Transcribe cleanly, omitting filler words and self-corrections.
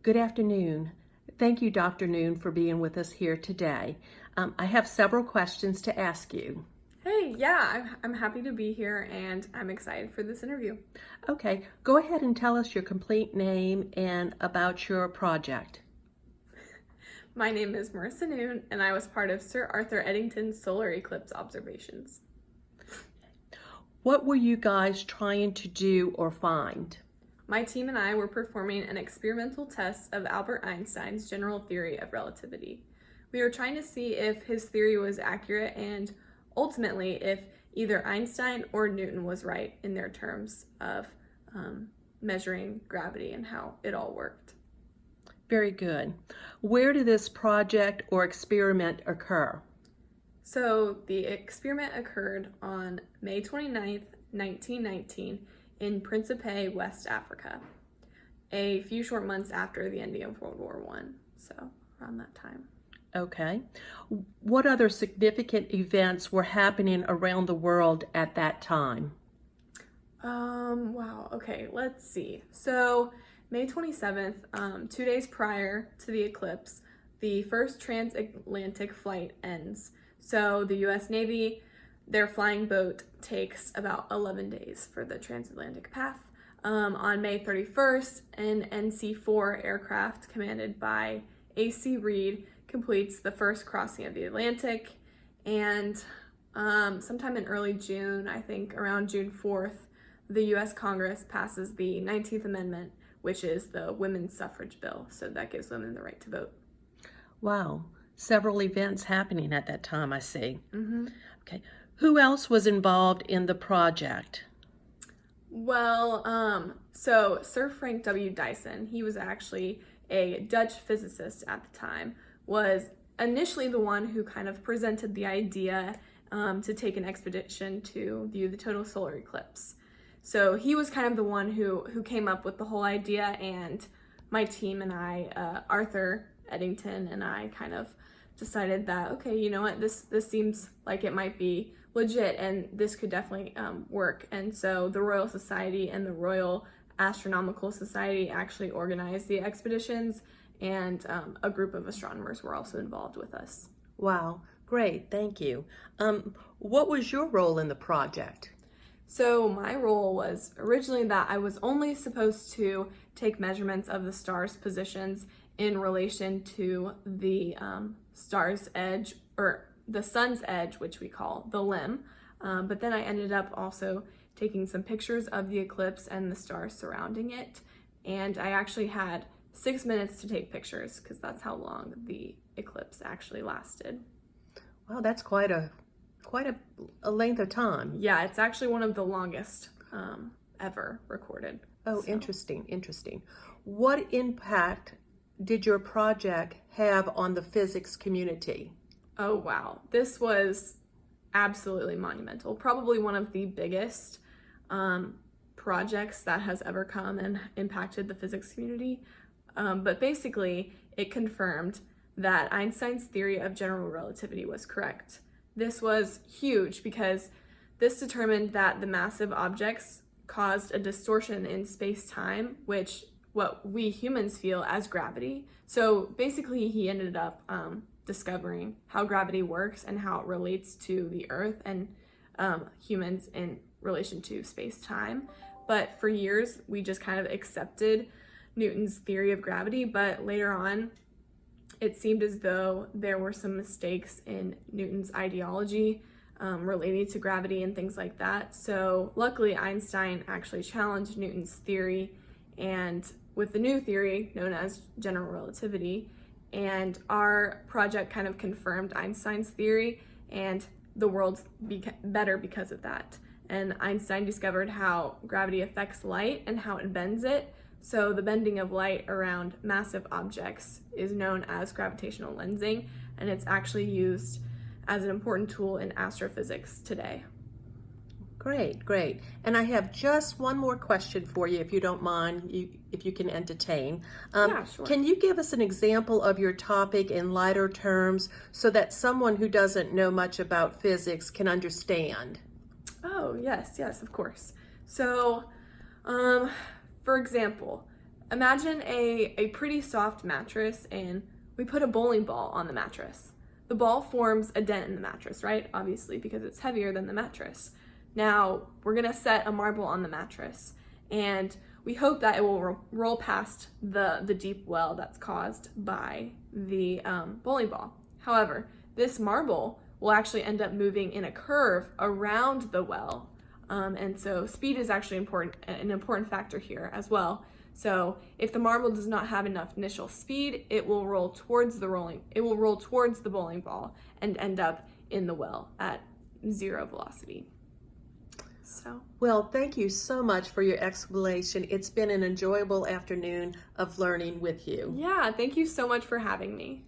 Good afternoon. Thank you, Dr. Noon, for being with us here today. I have several questions to ask you. Hey, yeah, I'm happy to be here and I'm excited for this interview. Okay, go ahead and tell us your complete name and about your project. My name is Marissa Noon and I was part of Sir Arthur Eddington's solar eclipse observations. What were you guys trying to do or find? My team and I were performing an experimental test of Albert Einstein's general theory of relativity. We were trying to see if his theory was accurate and ultimately if either Einstein or Newton was right in their terms of measuring gravity and how it all worked. Very good. Where did this project or experiment occur? So the experiment occurred on May 29th, 1919 in Principe, West Africa, a few short months after the ending of World War I, so around that time. Okay. What other significant events were happening around the world at that time? Wow, okay, let's see. So May 27th, 2 days prior to the eclipse, the first transatlantic flight ends. So the US Navy, their flying boat takes about 11 days for the transatlantic path. On May 31st, an NC-4 aircraft commanded by A.C. Reed completes the first crossing of the Atlantic. And sometime in early June, I think around June 4th, the US Congress passes the 19th Amendment, which is the women's suffrage bill. So that gives women the right to vote. Wow, several events happening at that time, I see. Mm-hmm. Okay. Who else was involved in the project? Well, so Sir Frank W. Dyson, he was actually a Dutch physicist at the time, was initially the one who kind of presented the idea to take an expedition to view the total solar eclipse. So he was kind of the one who came up with the whole idea, and my team and I, Arthur Eddington and I, kind of decided that, okay, you know what, this seems like it might be legit and this could definitely work. And so the Royal Society and the Royal Astronomical Society actually organized the expeditions, and a group of astronomers were also involved with us. Wow, great, thank you. What was your role in the project? So my role was originally that I was only supposed to take measurements of the stars' positions in relation to the star's edge, or the sun's edge, which we call the limb. But then I ended up also taking some pictures of the eclipse and the stars surrounding it. And I actually had 6 minutes to take pictures because that's how long the eclipse actually lasted. Wow, that's quite a length of time. Yeah, it's actually one of the longest ever recorded. Oh, so. Interesting. What impact did your project have on the physics community? Oh, wow. This was absolutely monumental. Probably one of the biggest projects that has ever come and impacted the physics community. But basically, it confirmed that Einstein's theory of general relativity was correct. This was huge because this determined that the massive objects caused a distortion in space-time, which what we humans feel as gravity. So basically, he ended up discovering how gravity works and how it relates to the Earth and humans in relation to space-time. But for years, we just kind of accepted Newton's theory of gravity, but later on, it seemed as though there were some mistakes in Newton's ideology related to gravity and things like that. So luckily, Einstein actually challenged Newton's theory, and with the new theory known as general relativity, and our project kind of confirmed Einstein's theory, and the world's better because of that. And Einstein discovered how gravity affects light and how it bends it. So the bending of light around massive objects is known as gravitational lensing, and it's actually used as an important tool in astrophysics today. Great. And I have just one more question for you, if you don't mind, if you can entertain. Yeah, sure. Can you give us an example of your topic in lighter terms so that someone who doesn't know much about physics can understand? Oh, yes, of course. So, for example, Imagine a pretty soft mattress, and we put a bowling ball on the mattress. The ball forms a dent in the mattress, right? Obviously, because it's heavier than the mattress. Now, we're gonna set a marble on the mattress, and we hope that it will roll past the deep well that's caused by the bowling ball. However, this marble will actually end up moving in a curve around the well, and so speed is actually an important factor here as well. So if the marble does not have enough initial speed, it will roll towards the bowling ball and end up in the well at 0 velocity. So, Well, thank you so much for your explanation. It's been an enjoyable afternoon of learning with you. yeah, thank you so much for having me.